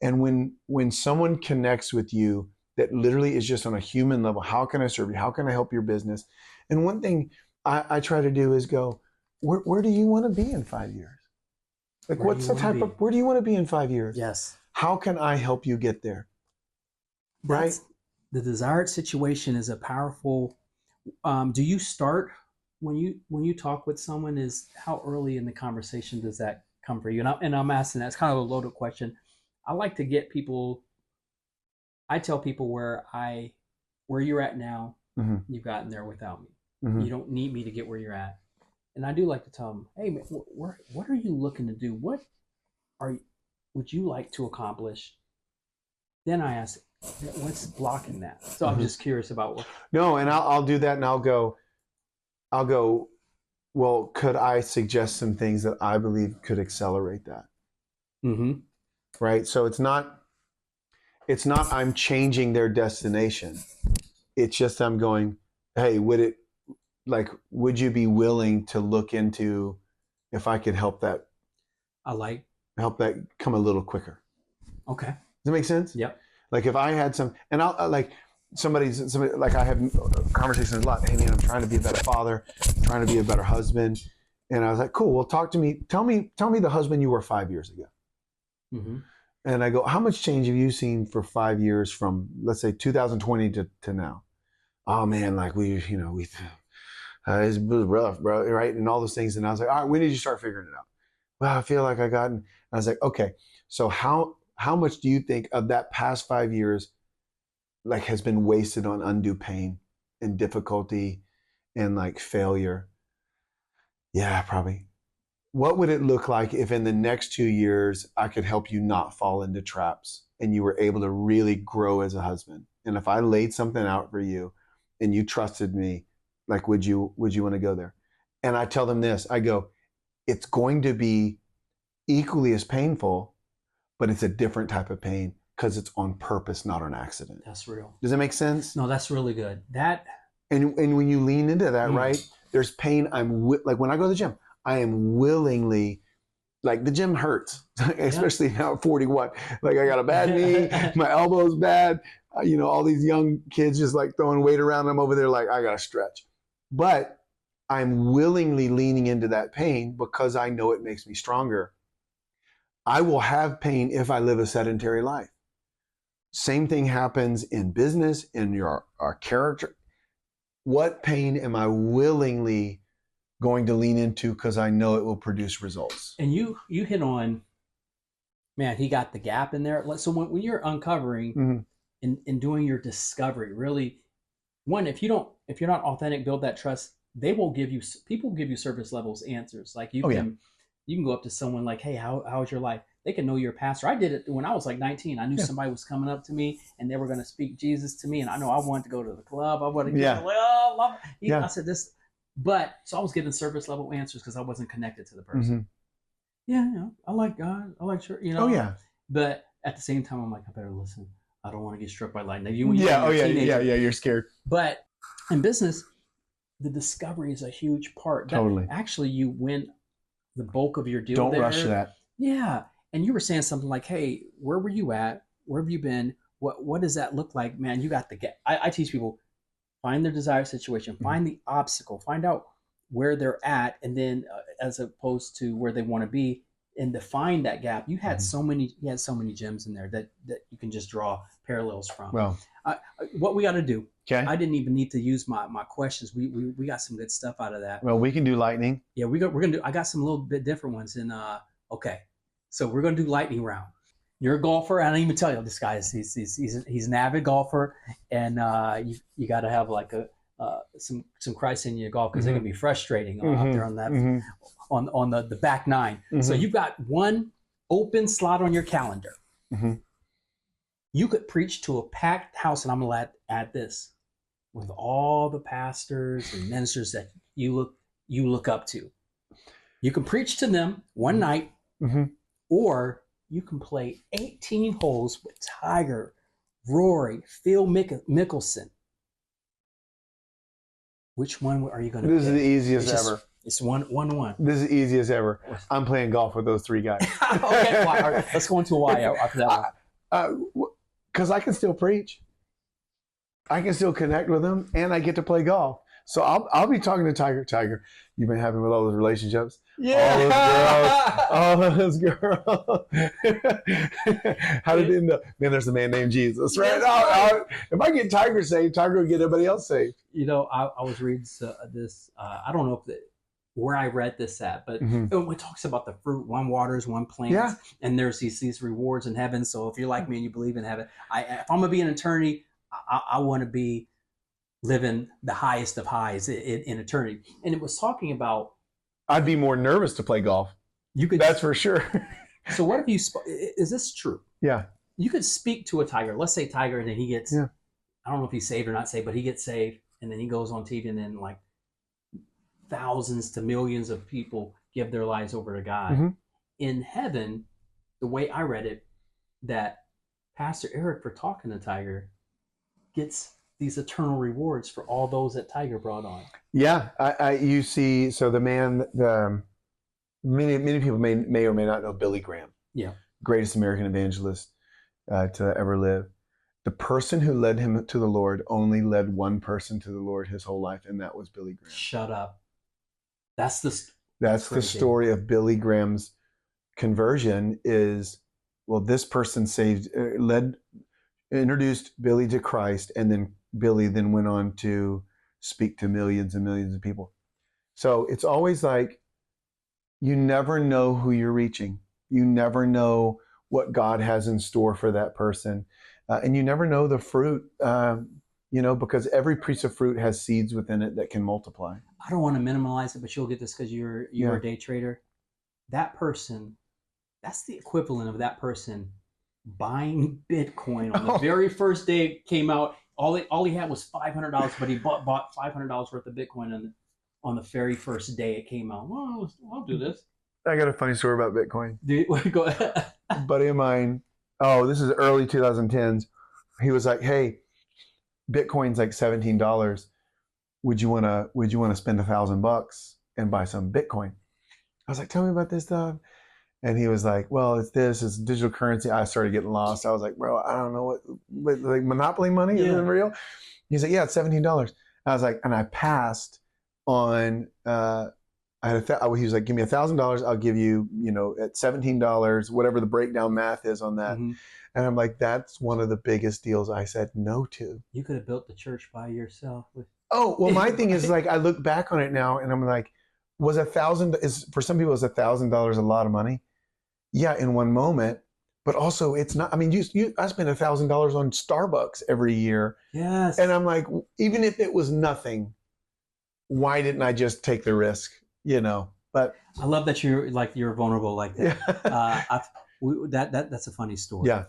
And when someone connects with you that literally is just on a human level, how can I serve you? How can I help your business? And one thing I try to do is go, where do you want to be in 5 years? Like, Where do what's you the wanna type be? of, where do you want to be in 5 years? Yes. How can I help you get there? Right? That's the desired situation is a powerful. Do you start when you talk with someone? Is how early in the conversation does that come for you? And I'm asking that. It's kind of a loaded question. I like to get people. I tell people where you're at now. Mm-hmm. You've gotten there without me. Mm-hmm. You don't need me to get where you're at. And I do like to tell them, hey, man, what are you looking to do? Would you like to accomplish? Then I ask, what's blocking that? So I'm just curious about what. No, and I'll do that, and I'll go. Well, could I suggest some things that I believe could accelerate that? Mm-hmm. Right. So it's not I'm changing their destination. It's just I'm going, hey, would you be willing to look into if I could help that come a little quicker? Okay. Does that make sense? Yep. Like if I had and I'll like somebody like I have conversations a lot. Hey man, I'm trying to be a better father, trying to be a better husband. And I was like, cool, well, talk to me. Tell me the husband you were 5 years ago. Mm-hmm. And I go, how much change have you seen for 5 years from, let's say, 2020 to now? Oh man, like it's rough, bro, right? And all those things. And I was like, all right, when did you start figuring it out? Well, I feel like I was like, okay, so how much do you think of that past 5 years like has been wasted on undue pain and difficulty and like failure? Yeah, probably. What would it look like if in the next 2 years I could help you not fall into traps and you were able to really grow as a husband? And if I laid something out for you and you trusted me, like would you want to go there? And I tell them this, I go, it's going to be equally as painful, but it's a different type of pain because it's on purpose, not on accident. That's real. Does that make sense? No, that's really good. And when you lean into that, right? There's pain. Like when I go to the gym, I am willingly, like the gym hurts, especially now at 41. Like I got a bad knee, my elbow's bad. All these young kids just like throwing weight around. I'm over there like I gotta stretch, but I'm willingly leaning into that pain because I know it makes me stronger. I will have pain if I live a sedentary life. Same thing happens in business, in our character. What pain am I willingly going to lean into because I know it will produce results? And you hit on, man, he got the gap in there. So when you're uncovering and doing your discovery, really, one, if you're not authentic, build that trust, people will give you surface levels answers. Like you can go up to someone like, hey, how's your life? They can know you're a pastor. I did it when I was like 19. I knew somebody was coming up to me and they were going to speak Jesus to me. And I know I wanted to go to the club. I wanted to get I said this, so I was getting surface level answers because I wasn't connected to the person. Yeah, I like God. I like church, Oh yeah. But at the same time, I'm like, I better listen. I don't want to get struck by lightning. You're scared. But in business, the discovery is a huge part. Totally. Actually, you win the bulk of your deal. Don't rush that. Yeah. And you were saying something like, hey, where were you at? Where have you been? What does that look like? Man, you got the gap. I teach people, find their desired situation, find the obstacle, find out where they're at, and then as opposed to where they want to be, and define that gap. You had so many gems in there that you can just draw parallels from. Well, what we got to do. Okay. I didn't even need to use my questions. We got some good stuff out of that. Well, we can do lightning. Yeah, we're gonna do. I got some little bit different ones. And okay, so we're gonna do lightning round. You're a golfer. I don't even tell you this guy is. He's an avid golfer, and you got to have like some Christ in your golf because it can be frustrating out there on that on the back nine. So you've got one open slot on your calendar. You could preach to a packed house, and I'm gonna add this, with all the pastors and ministers that you look up to. You can preach to them one night, or you can play 18 holes with Tiger, Rory, Phil Mickelson. Which one are you going to This is the easiest It's just- ever. It's one. This is the easiest ever. I'm playing golf with those three guys. Okay, why? All right, let's go into why after that one. Because I can still preach. I can still connect with them, and I get to play golf. So I'll be talking to Tiger. Tiger, you've been having with all those relationships. Yeah. All those girls. How did it end up? Man, there's a man named Jesus, right? If I get Tiger saved, Tiger will get everybody else saved. You know, I was reading this. I don't know where I read this at, but it talks about the fruit. One waters, one plants, and there's these rewards in heaven. So if you're like me and you believe in heaven, if I'm gonna be an attorney, I want to be living the highest of highs in eternity. And it was talking about. I'd be more nervous to play golf. You could. That's for sure. So what if you? Is this true? Yeah. You could speak to a tiger. Let's say Tiger, and then he gets. Yeah. I don't know if he's saved or not saved, but he gets saved, and then he goes on TV, and then like thousands to millions of people give their lives over to God. Mm-hmm. In heaven, the way I read it, that Pastor Eric, for talking to Tiger, gets these eternal rewards for all those that Tiger brought on. Yeah, you see. So many people may or may not know Billy Graham. Yeah, greatest American evangelist to ever live. The person who led him to the Lord only led one person to the Lord his whole life, and that was Billy Graham. Shut up. That's the story of Billy Graham's conversion. Is this person introduced Billy to Christ, and then Billy then went on to speak to millions and millions of people. So it's always like you never know who you're reaching. You never know what God has in store for that person, and you never know the fruit. Because every piece of fruit has seeds within it that can multiply. I don't want to minimize it, but you'll get this because you're a day trader. That person, that's the equivalent of that person buying Bitcoin on the very first day it came out. All he had was $500, but he bought $500 worth of Bitcoin on the very first day it came out. Well, I'll do this. I got a funny story about Bitcoin. Go ahead. A buddy of mine, this is early 2010s. He was like, "Hey, Bitcoin's like $17. Would you want to spend $1,000 and buy some Bitcoin?" I was like, "Tell me about this stuff." And he was like, "Well, it's digital currency." I started getting lost. I was like, "Bro, I don't know what like Monopoly money is it real?" He's like, "Yeah, it's $17." I was like, and I passed on. He was like, "Give me $1,000. I'll give you, at $17, whatever the breakdown math is on that." Mm-hmm. And I'm like, that's one of the biggest deals I said no to. You could have built the church by yourself. My thing is like, I look back on it now and I'm like, for some people, is $1,000 a lot of money? Yeah, in one moment, but also it's not. I mean, I spend $1,000 on Starbucks every year. Yes. And I'm like, even if it was nothing, why didn't I just take the risk? But I love that you're vulnerable like that. That's a funny story. Yeah.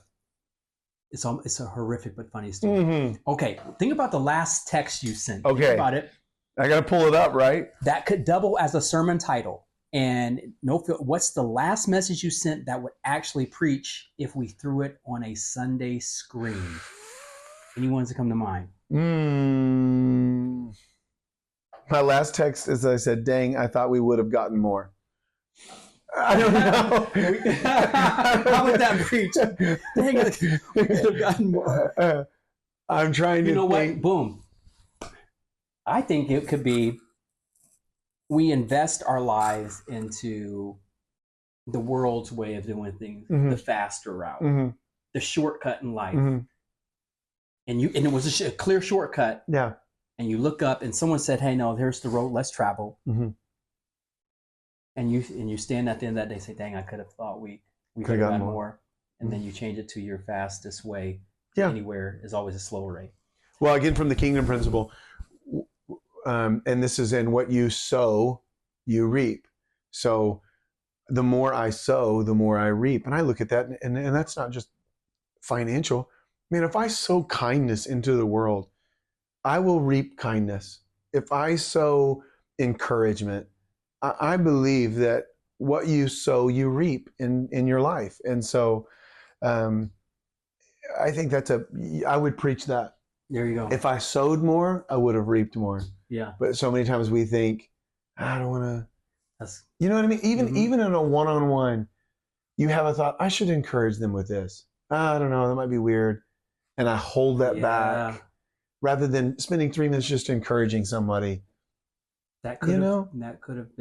It's a horrific but funny story. Mm-hmm. Okay, think about the last text you sent. Okay. Think about it. I got to pull it up, right? That could double as a sermon title. And what's the last message you sent that would actually preach if we threw it on a Sunday screen? Any ones that come to mind? My last text is I said, "Dang, I thought we would have gotten more." I don't know. How would that preach? Dang, we could have gotten more. I'm trying to think. What? Boom. I think it could be we invest our lives into the world's way of doing things, mm-hmm. the faster route, mm-hmm. the shortcut in life. Mm-hmm. And it was a clear shortcut. Yeah. And you look up and someone said, "Hey, no, here's the road, let's travel." Mm-hmm. And you stand at the end of that day and say, "Dang, I could have thought we could have gotten more." And then you change it to your fastest way anywhere is always a slower rate. Well, again, from the kingdom principle, and this is in what you sow, you reap. So the more I sow, the more I reap. And I look at that, and that's not just financial. I mean, if I sow kindness into the world, I will reap kindness. If I sow encouragement, I believe that what you sow, you reap in your life. And so I think I would preach that. There you go. If I sowed more, I would have reaped more. Yeah. But so many times we think, I don't want to, That's you know what I mean? Even Mhm. even in a one-on-one, you have a thought, I should encourage them with this. I don't know, that might be weird. And I hold that yeah. back rather than spending 3 minutes just encouraging somebody. That You could have know, been I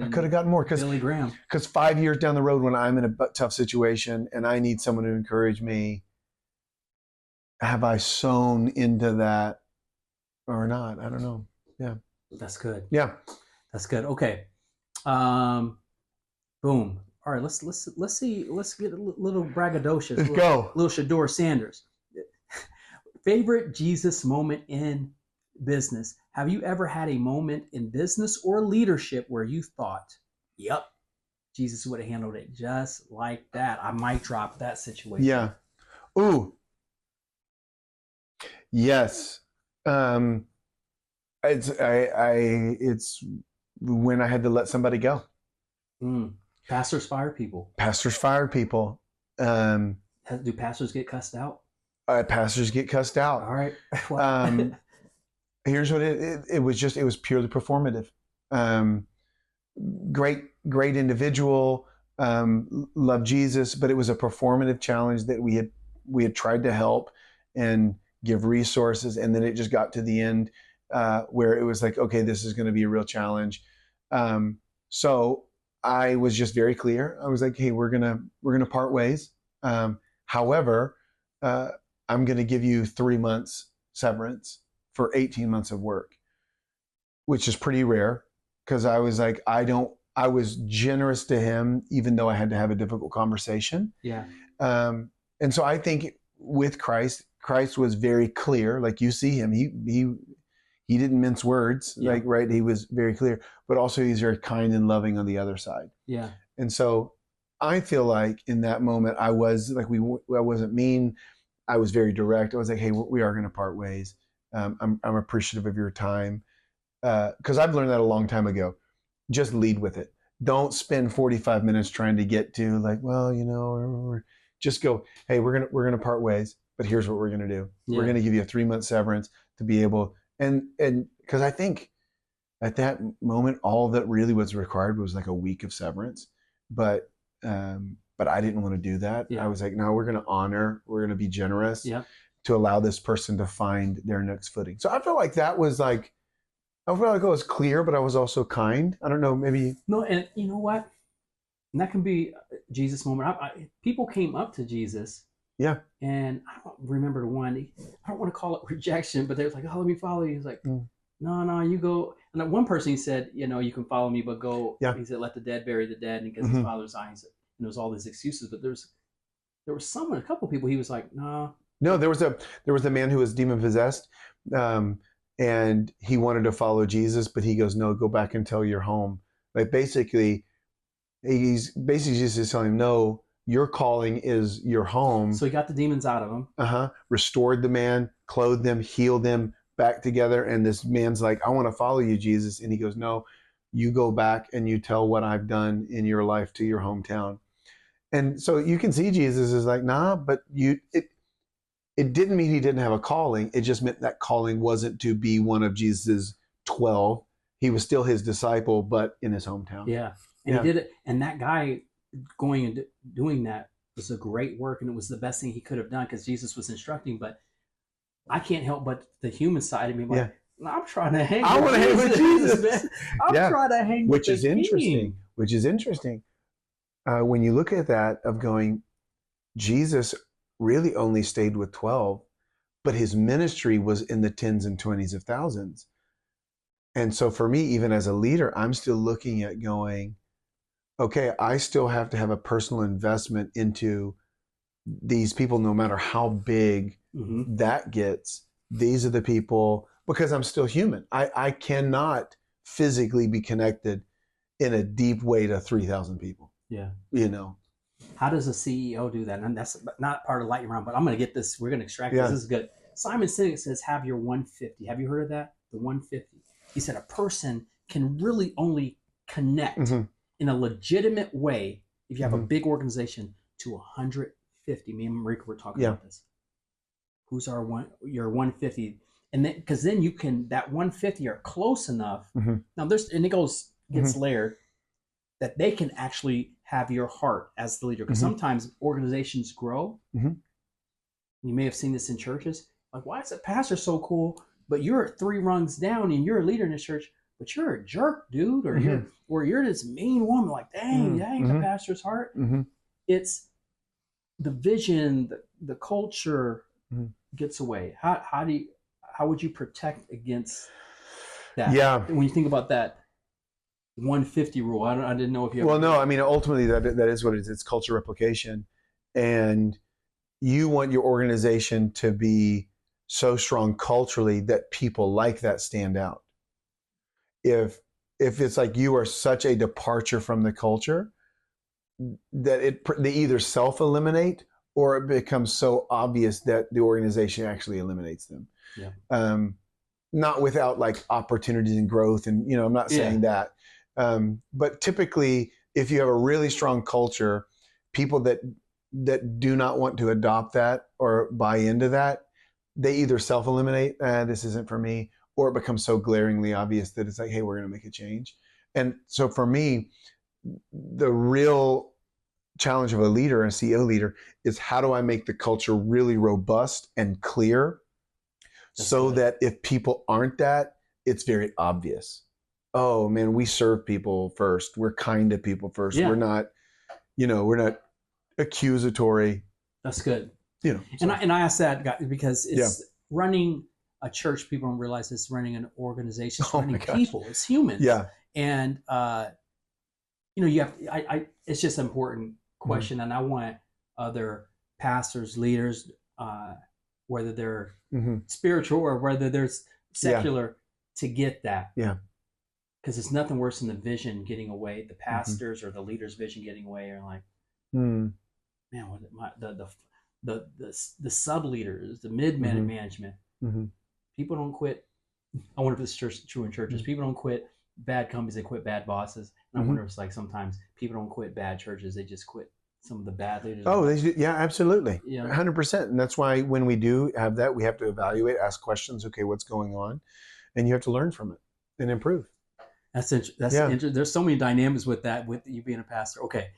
could have gotten more Billy Graham. because 5 years down the road when I'm in a tough situation and I need someone to encourage me, have I sown into that or not? I don't know. Yeah. That's good. Yeah. That's good. Okay. Boom. All right. Let's see. Let's get a little braggadocious. Let's go. Little Shador Sanders. Favorite Jesus moment in business. Have you ever had a moment in business or leadership where you thought, "Yep, Jesus would have handled it just like that"? I might drop that situation. Yeah. Ooh. Yes. It's when I had to let somebody go. Pastors fire people. Pastors fired people. Do pastors get cussed out? Pastors get cussed out. All right. Here's what it was. It was purely performative. Great individual, loved Jesus, but it was a performative challenge that we had tried to help and give resources, and then it just got to the end where it was like, okay, this is going to be a real challenge. So I was just very clear. I was like, hey, we're gonna part ways. However, I'm going to give you 3 months severance for 18 months of work, which is pretty rare because I was like, I was generous to him, even though I had to have a difficult conversation. Yeah. And so I think with Christ was very clear. Like you see him, he didn't mince words. Yeah. Like, right. He was very clear, but also he's very kind and loving on the other side. Yeah. And so I feel like in that moment, I was like, I wasn't mean. I was very direct. I was like, hey, we are going to part ways. I'm appreciative of your time. Because I've learned that a long time ago. Just lead with it. Don't spend 45 minutes trying to get to like, well, just go, hey, we're gonna part ways, but here's what we're gonna do. Yeah. We're gonna give you a 3-month severance to be able, and because I think at that moment, all that really was required was like a week of severance, but I didn't want to do that. Yeah. I was like, no, we're gonna be generous. Yeah. To allow this person to find their next footing. So I felt like that was like, I felt like I was clear, but I was also kind. I don't know, maybe. No, and you know what? And that can be a Jesus moment. People came up to Jesus. Yeah. And I don't remember the one. I don't want to call it rejection, but they was like, "Oh, let me follow you." He's like, "No, you go." And one person he said, "You can follow me, but go." Yeah. He said, "Let the dead bury the dead," and because his father's dying. And there was all these excuses, but there was a couple people. He was like, "No." No, there was a man who was demon possessed. And he wanted to follow Jesus, but he goes, no, go back until you're home. Like basically Jesus telling him, no, your calling is your home. So he got the demons out of him. Restored the man, clothed them, healed them back together. And this man's like, I want to follow you, Jesus. And he goes, no, you go back and you tell what I've done in your life to your hometown. And so you can see Jesus is like, nah, but it didn't mean he didn't have a calling. It just meant that calling wasn't to be one of Jesus's 12. He was still his disciple, but in his hometown. Yeah. And he did it. And that guy going and doing that was a great work. And it was the best thing he could have done because Jesus was instructing. But I can't help but the human side of me. Like, I'm trying to hang I want to hang with Jesus, man. I'm trying to hang with the king. Which is interesting. When you look at that of going, Jesus really only stayed with 12, but his ministry was in the tens and 20s of thousands. And so for me, even as a leader, I'm still looking at going, okay, I still have to have a personal investment into these people, no matter how big that gets. These are the people, because I'm still human. I cannot physically be connected in a deep way to 3,000 people. Yeah. How does a CEO do that? And that's not part of lightning round, but I'm going to get this. We're going to extract this. This is good. Simon Sinek says, have your 150. Have you heard of that? The 150. He said a person can really only connect in a legitimate way if you have a big organization to 150. Me and Marika were talking about this. Who's your 150? And then, because then you can, that 150 are close enough. Mhm. Now there's, and it gets layered, that they can actually have your heart as the leader. Because sometimes organizations grow. Mhm. You may have seen this in churches. Like, why is the pastor so cool? But you're 3 rungs down and you're a leader in the church, but you're a jerk, dude, or you're this mean woman. Like, dang, that ain't the pastor's heart. It's the vision, the culture gets away. How would you protect against that? Yeah. When you think about that 150 rule, I didn't know if you. Well, no, I mean, ultimately that is what it is. It's culture replication, and you want your organization to be so strong culturally that people like that stand out. If it's like you are such a departure from the culture that they either self-eliminate or it becomes so obvious that the organization actually eliminates them. Yeah. Not without like opportunities and growth, and I'm not saying that, but typically, if you have a really strong culture, people that do not want to adopt that or buy into that, they either self-eliminate, this isn't for me, or it becomes so glaringly obvious that it's like, hey, we're going to make a change. And so for me, the real challenge of a leader, a CEO leader, is how do I make the culture really robust and clear so that if people aren't that, it's very obvious. Oh man, we serve people first. We're kind to people first. Yeah. We're not accusatory. That's good. So. And I asked that because it's running a church. People don't realize it's running an organization. It's running people. It's humans. Yeah. And you have. It's just an important question, and I want other pastors, leaders, whether they're spiritual or whether they're secular, to get that. Yeah. Because it's nothing worse than the vision getting away, the pastors or the leader's vision getting away, or like, man, the sub leaders, the mid management, people don't quit. I wonder if this is true in churches. People don't quit bad companies; they quit bad bosses. And I wonder if it's like sometimes people don't quit bad churches; they just quit some of the bad leaders. Oh, yeah, absolutely, 100%. 100%. And that's why when we do have that, we have to evaluate, ask questions. Okay, what's going on, and you have to learn from it and improve. That's interesting. There's so many dynamics with that, with you being a pastor. Okay.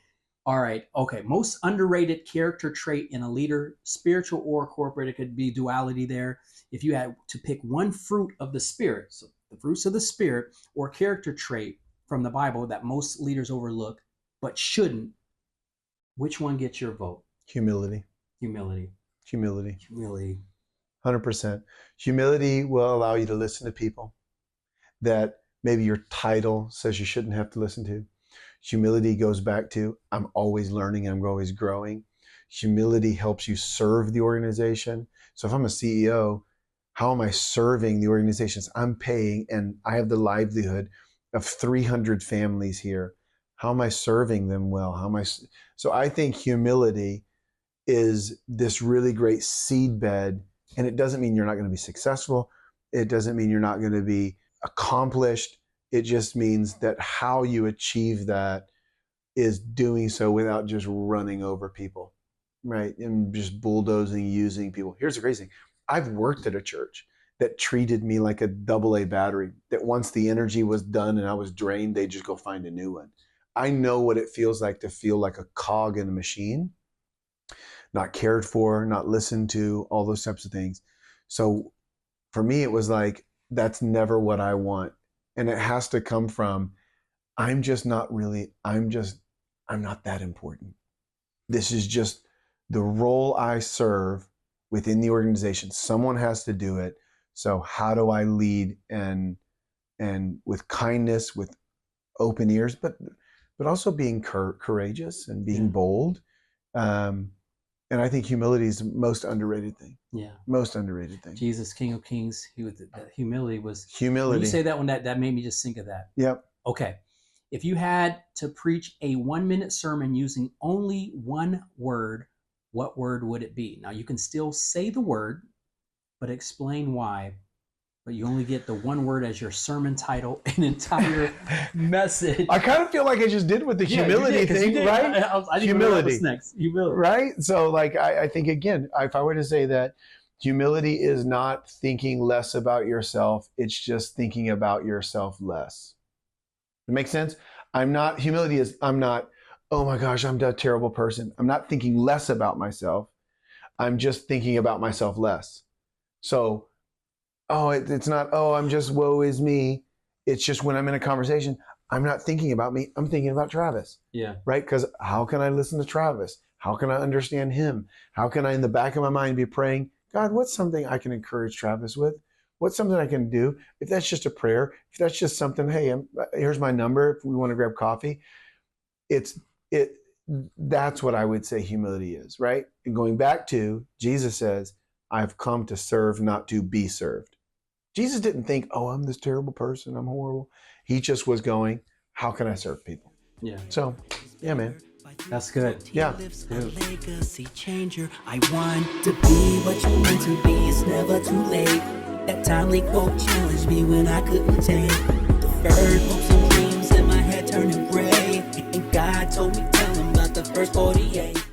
All right. Okay. Most underrated character trait in a leader, spiritual or corporate. It could be duality there. If you had to pick one fruit of the Spirit, so the fruits of the Spirit or character trait from the Bible that most leaders overlook but shouldn't, which one gets your vote? Humility. 100%. Humility will allow you to listen to people that maybe your title says you shouldn't have to listen to. Humility goes back to, I'm always learning, I'm always growing. Humility helps you serve the organization. So if I'm a CEO, how am I serving the organizations I'm paying, and I have the livelihood of 300 families here? How am I serving them well? So I think humility is this really great seed bed, and it doesn't mean you're not going to be successful. It doesn't mean you're not going to be accomplished. It just means that how you achieve that is doing so without just running over people, right? And just bulldozing, using people. Here's the crazy thing. I've worked at a church that treated me like a AA battery, that once the energy was done and I was drained, they just go find a new one. I know what it feels like to feel like a cog in a machine, not cared for, not listened to, all those types of things. So for me, it was like, that's never what I want. And it has to come from, I'm not that important. This is just the role I serve within the organization. Someone has to do it. So how do I lead and with kindness, with open ears, but also being courageous and being bold. And I think humility is the most underrated thing. Yeah. Most underrated thing. Jesus, King of Kings, humility was... Humility. When you say that one, that made me just think of that. Yep. Okay. If you had to preach a 1-minute sermon using only one word, what word would it be? Now, you can still say the word, but explain why. But you only get the one word as your sermon title, an entire message. I kind of feel like I just did with the humility thing, right? I humility. What's next? Humility. Right? So like, I think, again, if I were to say that Humility is not thinking less about yourself. It's just thinking about yourself less. It makes sense? Humility is, I'm not, oh my gosh, I'm a terrible person. I'm not thinking less about myself. I'm just thinking about myself less. So, it's not, I'm just woe is me. It's just when I'm in a conversation, I'm not thinking about me. I'm thinking about Travis. Yeah. Right? Because how can I listen to Travis? How can I understand him? How can I, in the back of my mind, be praying, God, what's something I can encourage Travis with? What's something I can do? If that's just a prayer, if that's just something, hey, here's my number if we want to grab coffee. That's what I would say humility is, right? And going back to, Jesus says, I've come to serve, not to be served. Jesus didn't think, I'm this terrible person, I'm horrible. He just was going, how can I serve people? Yeah. So, yeah, man. That's good. Yeah. Legacy changer. I want to be what you meant to be. It's never too late. That timely quote challenged me when I couldn't take. Deferred hopes and dreams in my head turning gray. And God told me, tell him about the first 48.